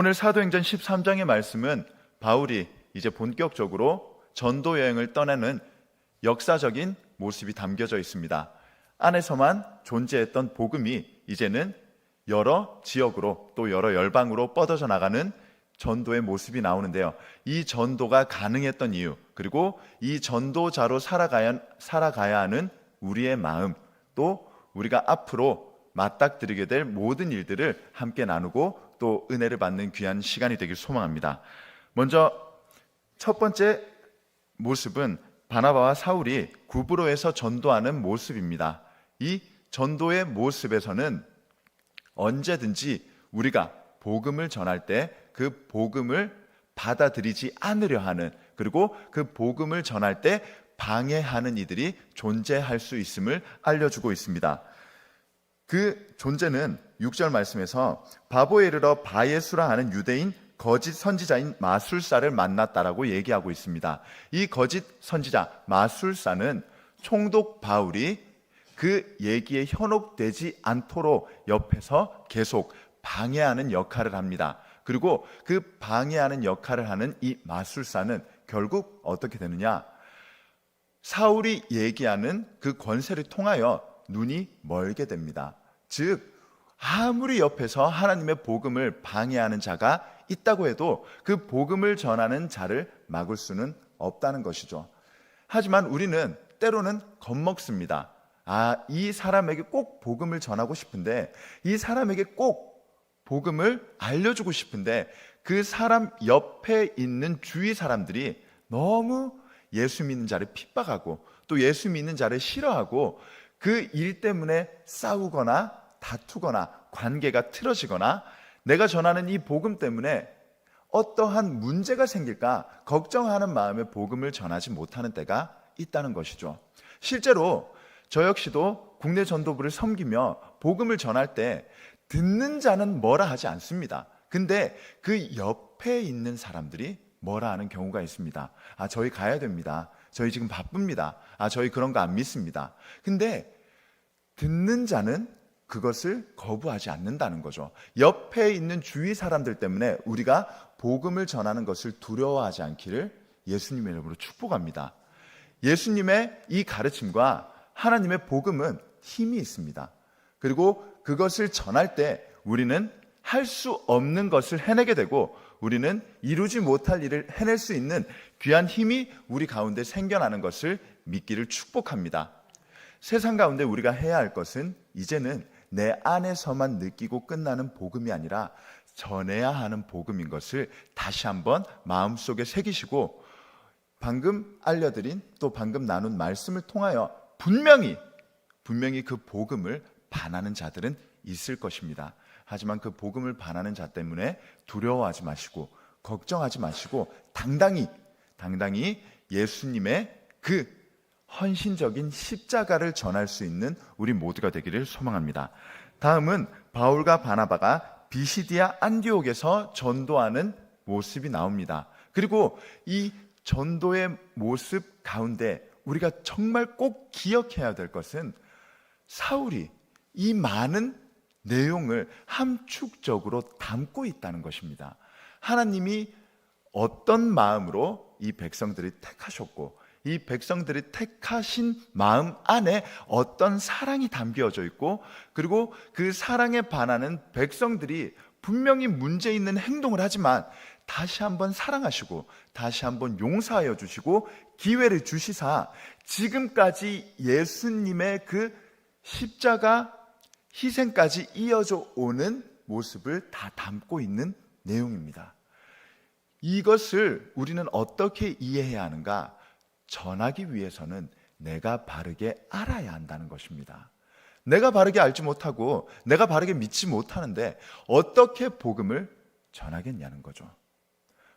오늘 사도행전 13장의 말씀은 바울이 이제 본격적으로 전도 여행을 떠나는 역사적인 모습이 담겨져 있습니다. 안에서만 존재했던 복음이 이제는 여러 지역으로 또 여러 열방으로 뻗어져 나가는 전도의 모습이 나오는데요. 이 전도가 가능했던 이유, 그리고 이 전도자로 살아가야 하는 우리의 마음, 또 우리가 앞으로 맞닥뜨리게 될 모든 일들을 함께 나누고 또 은혜를 받는 귀한 시간이 되길 소망합니다. 먼저 첫 번째 모습은 바나바와 사울이 구브로에서 전도하는 모습입니다. 이 전도의 모습에서는 언제든지 우리가 복음을 전할 때 그 복음을 받아들이지 않으려 하는, 그리고 그 복음을 전할 때 방해하는 이들이 존재할 수 있음을 알려주고 있습니다. 그 존재는 6절 말씀에서 바보에 이르러 바예수라 하는 유대인 거짓 선지자인 마술사를 만났다라고 얘기하고 있습니다. 이 거짓 선지자 마술사는 총독 바울이 그 얘기에 현혹되지 않도록 옆에서 계속 방해하는 역할을 합니다. 그리고 그 방해하는 역할을 하는 이 마술사는 결국 어떻게 되느냐? 사울이 얘기하는 그 권세를 통하여 눈이 멀게 됩니다. 즉 아무리 옆에서 하나님의 복음을 방해하는 자가 있다고 해도 그 복음을 전하는 자를 막을 수는 없다는 것이죠. 하지만 우리는 때로는 겁먹습니다. 이 사람에게 꼭 복음을 전하고 싶은데, 이 사람에게 꼭 복음을 알려주고 싶은데, 그 사람 옆에 있는 주위 사람들이 너무 예수 믿는 자를 핍박하고 또 예수 믿는 자를 싫어하고 그 일 때문에 싸우거나 다투거나 관계가 틀어지거나 내가 전하는 이 복음 때문에 어떠한 문제가 생길까 걱정하는 마음에 복음을 전하지 못하는 때가 있다는 것이죠. 실제로 저 역시도 국내 전도부를 섬기며 복음을 전할 때 듣는 자는 뭐라 하지 않습니다. 근데 그 옆에 있는 사람들이 뭐라 하는 경우가 있습니다. 저희 가야 됩니다. 저희 지금 바쁩니다. 저희 그런 거 안 믿습니다. 근데 듣는 자는 그것을 거부하지 않는다는 거죠. 옆에 있는 주위 사람들 때문에 우리가 복음을 전하는 것을 두려워하지 않기를 예수님의 이름으로 축복합니다. 예수님의 이 가르침과 하나님의 복음은 힘이 있습니다. 그리고 그것을 전할 때 우리는 할 수 없는 것을 해내게 되고 우리는 이루지 못할 일을 해낼 수 있는 귀한 힘이 우리 가운데 생겨나는 것을 믿기를 축복합니다. 세상 가운데 우리가 해야 할 것은 이제는 내 안에서만 느끼고 끝나는 복음이 아니라 전해야 하는 복음인 것을 다시 한번 마음속에 새기시고, 방금 알려드린 또 방금 나눈 말씀을 통하여 분명히 그 복음을 반하는 자들은 있을 것입니다. 하지만 그 복음을 반하는 자 때문에 두려워하지 마시고 걱정하지 마시고 당당히 예수님의 그 헌신적인 십자가를 전할 수 있는 우리 모두가 되기를 소망합니다. 다음은 바울과 바나바가 비시디아 안디옥에서 전도하는 모습이 나옵니다. 그리고 이 전도의 모습 가운데 우리가 정말 꼭 기억해야 될 것은 사울이 이 많은 내용을 함축적으로 담고 있다는 것입니다. 하나님이 어떤 마음으로 이 백성들이 택하셨고 이 백성들이 택하신 마음 안에 어떤 사랑이 담겨져 있고, 그리고 그 사랑에 반하는 백성들이 분명히 문제 있는 행동을 하지만 다시 한번 사랑하시고 다시 한번 용서하여 주시고 기회를 주시사 지금까지 예수님의 그 십자가 희생까지 이어져 오는 모습을 다 담고 있는 내용입니다. 이것을 우리는 어떻게 이해해야 하는가? 전하기 위해서는 내가 바르게 알아야 한다는 것입니다. 내가 바르게 알지 못하고 내가 바르게 믿지 못하는데 어떻게 복음을 전하겠냐는 거죠.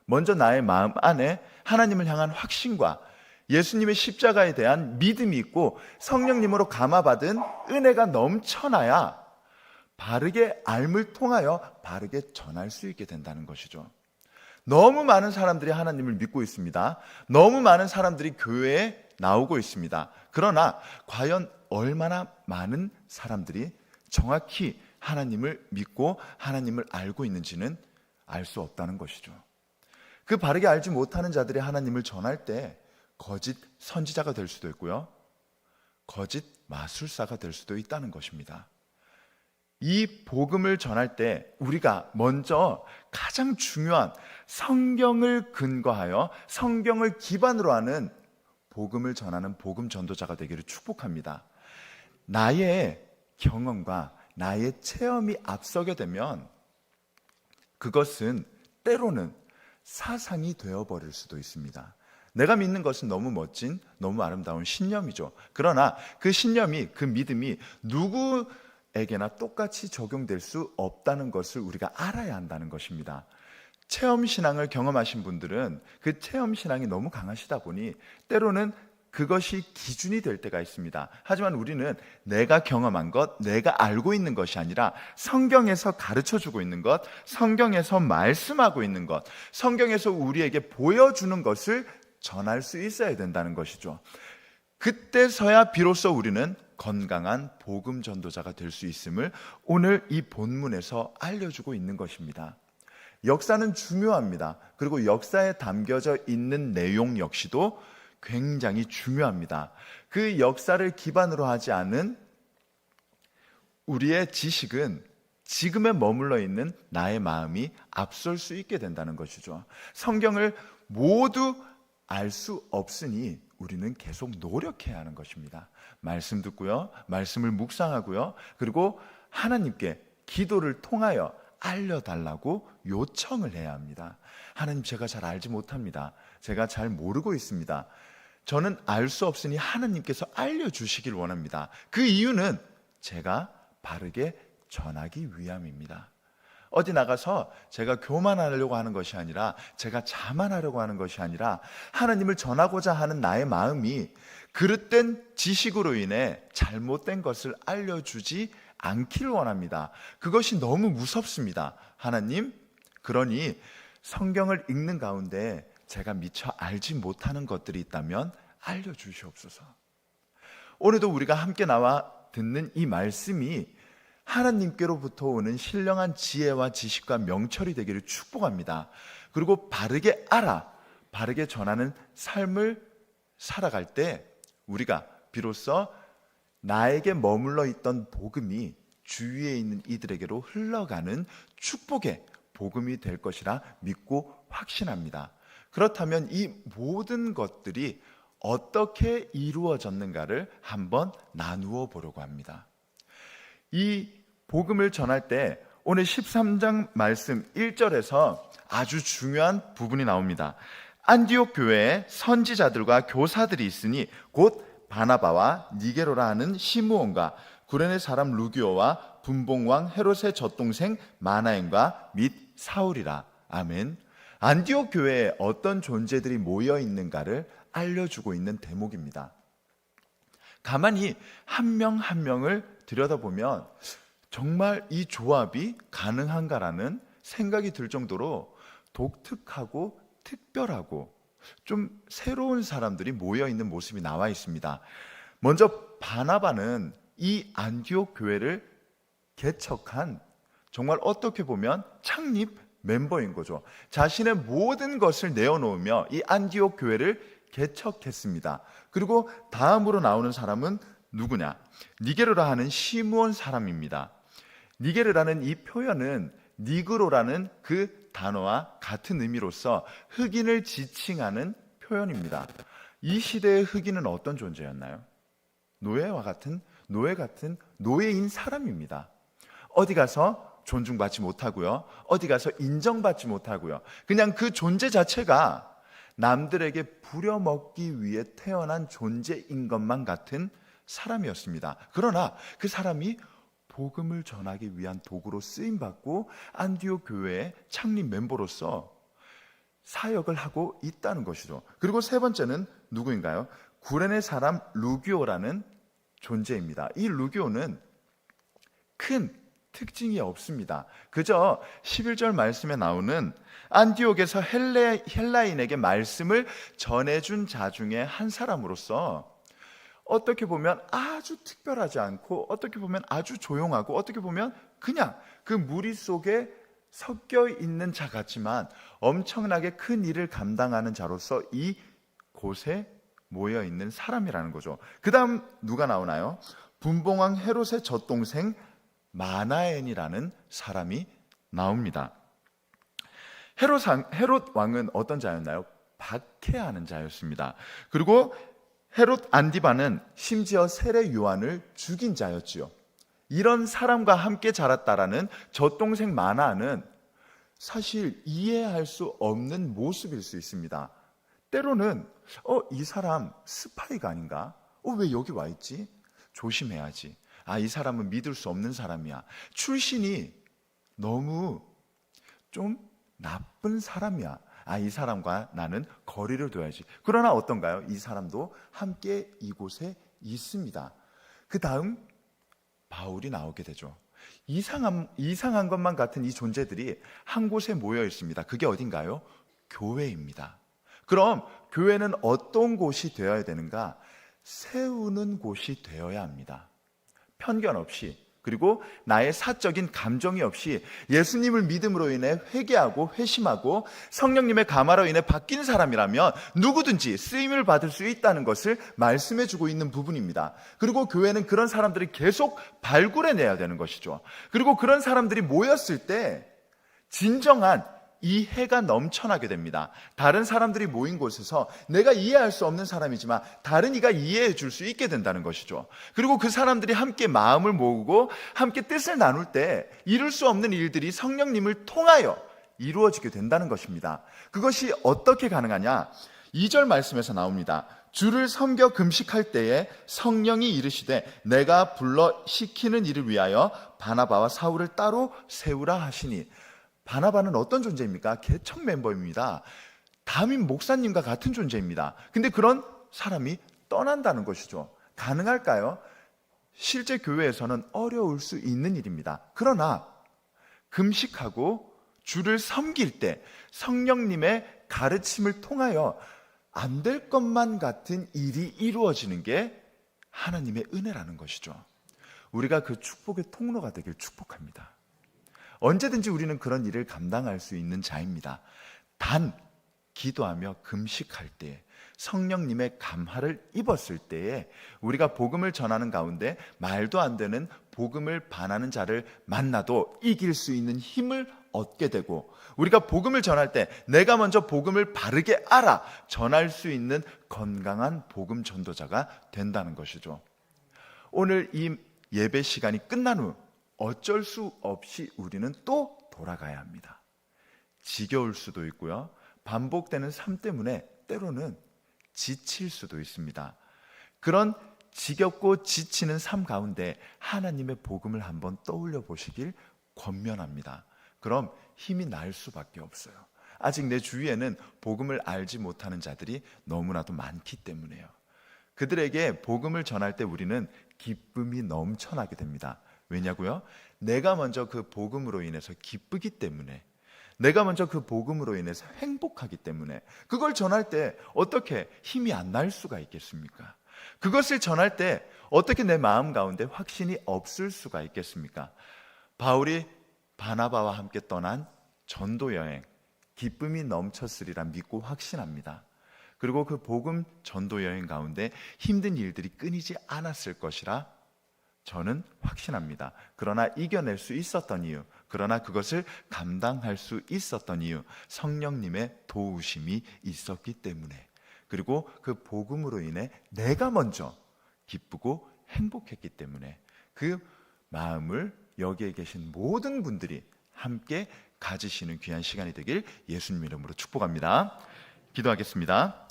먼저 나의 마음 안에 하나님을 향한 확신과 예수님의 십자가에 대한 믿음이 있고 성령님으로 감화받은 은혜가 넘쳐나야 바르게 알을 통하여 바르게 전할 수 있게 된다는 것이죠. 너무 많은 사람들이 하나님을 믿고 있습니다. 너무 많은 사람들이 교회에 나오고 있습니다. 그러나 과연 얼마나 많은 사람들이 정확히 하나님을 믿고 하나님을 알고 있는지는 알 수 없다는 것이죠. 그 바르게 알지 못하는 자들이 하나님을 전할 때 거짓 선지자가 될 수도 있고요, 거짓 마술사가 될 수도 있다는 것입니다. 이 복음을 전할 때 우리가 먼저 가장 중요한 성경을 근거하여 성경을 기반으로 하는 복음을 전하는 복음 전도자가 되기를 축복합니다. 나의 경험과 나의 체험이 앞서게 되면 그것은 때로는 사상이 되어버릴 수도 있습니다. 내가 믿는 것은 너무 멋진, 너무 아름다운 신념이죠. 그러나 그 신념이, 그 믿음이 누구에게나 똑같이 적용될 수 없다는 것을 우리가 알아야 한다는 것입니다. 체험신앙을 경험하신 분들은 그 체험신앙이 너무 강하시다 보니 때로는 그것이 기준이 될 때가 있습니다. 하지만 우리는 내가 경험한 것, 내가 알고 있는 것이 아니라 성경에서 가르쳐주고 있는 것, 성경에서 말씀하고 있는 것, 성경에서 우리에게 보여주는 것을 전할 수 있어야 된다는 것이죠. 그때서야 비로소 우리는 건강한 복음 전도자가 될 수 있음을 오늘 이 본문에서 알려주고 있는 것입니다. 역사는 중요합니다. 그리고 역사에 담겨져 있는 내용 역시도 굉장히 중요합니다. 그 역사를 기반으로 하지 않은 우리의 지식은 지금에 머물러 있는 나의 마음이 앞설 수 있게 된다는 것이죠. 성경을 모두 알 수 없으니 우리는 계속 노력해야 하는 것입니다. 말씀 듣고요, 말씀을 묵상하고요, 그리고 하나님께 기도를 통하여 알려달라고 요청을 해야 합니다. 하나님, 제가 잘 알지 못합니다. 제가 잘 모르고 있습니다. 저는 알 수 없으니 하나님께서 알려주시길 원합니다. 그 이유는 제가 바르게 전하기 위함입니다. 어디 나가서 제가 교만하려고 하는 것이 아니라, 제가 자만하려고 하는 것이 아니라 하나님을 전하고자 하는 나의 마음이 그릇된 지식으로 인해 잘못된 것을 알려주지 않기를 원합니다. 그것이 너무 무섭습니다. 하나님, 그러니 성경을 읽는 가운데 제가 미처 알지 못하는 것들이 있다면 알려주시옵소서. 오늘도 우리가 함께 나와 듣는 이 말씀이 하나님께로부터 오는 신령한 지혜와 지식과 명철이 되기를 축복합니다. 그리고 바르게 알아, 바르게 전하는 삶을 살아갈 때 우리가 비로소 나에게 머물러 있던 복음이 주위에 있는 이들에게로 흘러가는 축복의 복음이 될 것이라 믿고 확신합니다. 그렇다면 이 모든 것들이 어떻게 이루어졌는가를 한번 나누어 보려고 합니다. 이 복음을 전할 때 오늘 13장 말씀 1절에서 아주 중요한 부분이 나옵니다. 안디옥 교회에 선지자들과 교사들이 있으니 곧 바나바와 니게로라 하는 시므온과 구레네 사람 루기오와 분봉왕 헤롯의 젖동생 마나엔과 및 사울이라. 아멘. 안디옥 교회에 어떤 존재들이 모여 있는가를 알려주고 있는 대목입니다. 가만히 한 명 한 명을 들여다보면 정말 이 조합이 가능한가라는 생각이 들 정도로 독특하고 특별하고 좀 새로운 사람들이 모여 있는 모습이 나와 있습니다. 먼저 바나바는 이 안디옥 교회를 개척한, 정말 어떻게 보면 창립 멤버인 거죠. 자신의 모든 것을 내어놓으며 이 안디옥 교회를 개척했습니다. 그리고 다음으로 나오는 사람은 누구냐? 니게르라 하는 시므온 사람입니다. 니게르라는 이 표현은 니그로라는 그 단어와 같은 의미로서 흑인을 지칭하는 표현입니다. 이 시대의 흑인은 어떤 존재였나요? 노예 같은 노예인 사람입니다. 어디 가서 존중받지 못하고요, 어디 가서 인정받지 못하고요, 그냥 그 존재 자체가 남들에게 부려먹기 위해 태어난 존재인 것만 같은 사람이었습니다. 그러나 그 사람이 복음을 전하기 위한 도구로 쓰임받고 안디옥 교회의 창립 멤버로서 사역을 하고 있다는 것이죠. 그리고 세 번째는 누구인가요? 구레네 사람 루기오라는 존재입니다. 이 루기오는 큰 특징이 없습니다. 그저 11절 말씀에 나오는 안디옥에서 헬라인에게 말씀을 전해준 자 중에 한 사람으로서 어떻게 보면 아주 특별하지 않고, 어떻게 보면 아주 조용하고, 어떻게 보면 그냥 그 무리 속에 섞여 있는 자 같지만 엄청나게 큰 일을 감당하는 자로서 이 곳에 모여 있는 사람이라는 거죠. 그 다음 누가 나오나요? 분봉왕 헤롯의 젖동생 마나엔이라는 사람이 나옵니다. 헤롯 왕은 어떤 자였나요? 박해하는 자였습니다. 그리고 헤롯 안디바는 심지어 세례 요한을 죽인 자였지요. 이런 사람과 함께 자랐다라는 젖동생 마나는 사실 이해할 수 없는 모습일 수 있습니다. 때로는 이 사람 스파이가 아닌가? 왜 여기 와 있지? 조심해야지. 이 사람은 믿을 수 없는 사람이야. 출신이 너무 좀 나쁜 사람이야. 이 사람과 나는 거리를 둬야지. 그러나 어떤가요? 이 사람도 함께 이곳에 있습니다. 그 다음 바울이 나오게 되죠. 이상한 것만 같은 이 존재들이 한 곳에 모여 있습니다. 그게 어딘가요? 교회입니다. 그럼 교회는 어떤 곳이 되어야 되는가? 세우는 곳이 되어야 합니다. 편견 없이, 그리고 나의 사적인 감정이 없이 예수님을 믿음으로 인해 회개하고 회심하고 성령님의 감화로 인해 바뀐 사람이라면 누구든지 쓰임을 받을 수 있다는 것을 말씀해 주고 있는 부분입니다. 그리고 교회는 그런 사람들을 계속 발굴해내야 되는 것이죠. 그리고 그런 사람들이 모였을 때 진정한 이해가 넘쳐나게 됩니다. 다른 사람들이 모인 곳에서 내가 이해할 수 없는 사람이지만 다른 이가 이해해 줄 수 있게 된다는 것이죠. 그리고 그 사람들이 함께 마음을 모으고 함께 뜻을 나눌 때 이룰 수 없는 일들이 성령님을 통하여 이루어지게 된다는 것입니다. 그것이 어떻게 가능하냐? 2절 말씀에서 나옵니다. 주를 섬겨 금식할 때에 성령이 이르시되 내가 불러 시키는 일을 위하여 바나바와 사울을 따로 세우라 하시니. 바나바는 어떤 존재입니까? 개척 멤버입니다. 담임 목사님과 같은 존재입니다. 근데 그런 사람이 떠난다는 것이죠. 가능할까요? 실제 교회에서는 어려울 수 있는 일입니다. 그러나 금식하고 주를 섬길 때 성령님의 가르침을 통하여 안 될 것만 같은 일이 이루어지는 게 하나님의 은혜라는 것이죠. 우리가 그 축복의 통로가 되길 축복합니다. 언제든지 우리는 그런 일을 감당할 수 있는 자입니다. 단 기도하며 금식할 때, 성령님의 감화를 입었을 때에 우리가 복음을 전하는 가운데 말도 안 되는 복음을 반하는 자를 만나도 이길 수 있는 힘을 얻게 되고, 우리가 복음을 전할 때 내가 먼저 복음을 바르게 알아 전할 수 있는 건강한 복음 전도자가 된다는 것이죠. 오늘 이 예배 시간이 끝난 후 어쩔 수 없이 우리는 또 돌아가야 합니다. 지겨울 수도 있고요. 반복되는 삶 때문에 때로는 지칠 수도 있습니다. 그런 지겹고 지치는 삶 가운데 하나님의 복음을 한번 떠올려 보시길 권면합니다. 그럼 힘이 날 수밖에 없어요. 아직 내 주위에는 복음을 알지 못하는 자들이 너무나도 많기 때문에요. 그들에게 복음을 전할 때 우리는 기쁨이 넘쳐나게 됩니다. 왜냐고요? 내가 먼저 그 복음으로 인해서 기쁘기 때문에, 내가 먼저 그 복음으로 인해서 행복하기 때문에 그걸 전할 때 어떻게 힘이 안 날 수가 있겠습니까? 그것을 전할 때 어떻게 내 마음 가운데 확신이 없을 수가 있겠습니까? 바울이 바나바와 함께 떠난 전도 여행, 기쁨이 넘쳤으리라 믿고 확신합니다. 그리고 그 복음 전도 여행 가운데 힘든 일들이 끊이지 않았을 것이라 저는 확신합니다. 그러나 이겨낼 수 있었던 이유, 그러나 그것을 감당할 수 있었던 이유, 성령님의 도우심이 있었기 때문에, 그리고 그 복음으로 인해 내가 먼저 기쁘고 행복했기 때문에 그 마음을 여기에 계신 모든 분들이 함께 가지시는 귀한 시간이 되길 예수님 이름으로 축복합니다. 기도하겠습니다.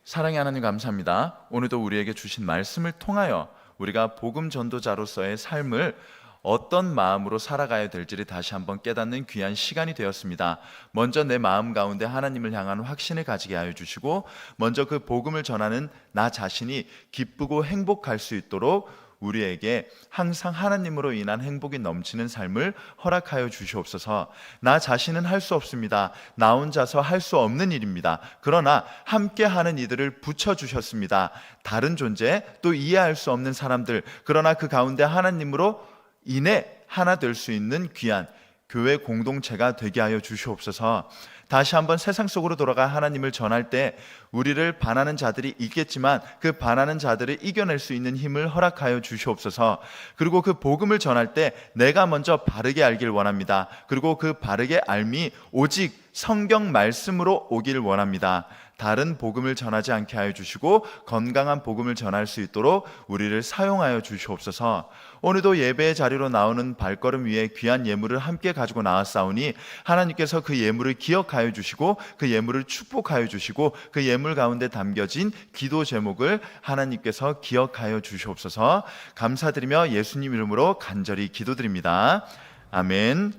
사랑의 하나님 감사합니다. 오늘도 우리에게 주신 말씀을 통하여 우리가 복음 전도자로서의 삶을 어떤 마음으로 살아가야 될지를 다시 한번 깨닫는 귀한 시간이 되었습니다. 먼저 내 마음 가운데 하나님을 향한 확신을 가지게 하여 주시고, 먼저 그 복음을 전하는 나 자신이 기쁘고 행복할 수 있도록 우리에게 항상 하나님으로 인한 행복이 넘치는 삶을 허락하여 주시옵소서. 나 자신은 할 수 없습니다. 나 혼자서 할 수 없는 일입니다. 그러나 함께하는 이들을 붙여주셨습니다. 다른 존재, 또 이해할 수 없는 사람들, 그러나 그 가운데 하나님으로 인해 하나 될 수 있는 귀한 교회 공동체가 되게 하여 주시옵소서. 다시 한번 세상 속으로 돌아가 하나님을 전할 때 우리를 반하는 자들이 있겠지만 그 반하는 자들을 이겨낼 수 있는 힘을 허락하여 주시옵소서. 그리고 그 복음을 전할 때 내가 먼저 바르게 알길 원합니다. 그리고 그 바르게 알미 오직 성경 말씀으로 오길 원합니다. 다른 복음을 전하지 않게 하여 주시고 건강한 복음을 전할 수 있도록 우리를 사용하여 주시옵소서. 오늘도 예배의 자리로 나오는 발걸음 위에 귀한 예물을 함께 가지고 나왔사오니 하나님께서 그 예물을 기억하여 주시고 그 예물을 축복하여 주시고 그 예물 가운데 담겨진 기도 제목을 하나님께서 기억하여 주시옵소서. 감사드리며 예수님 이름으로 간절히 기도드립니다. 아멘.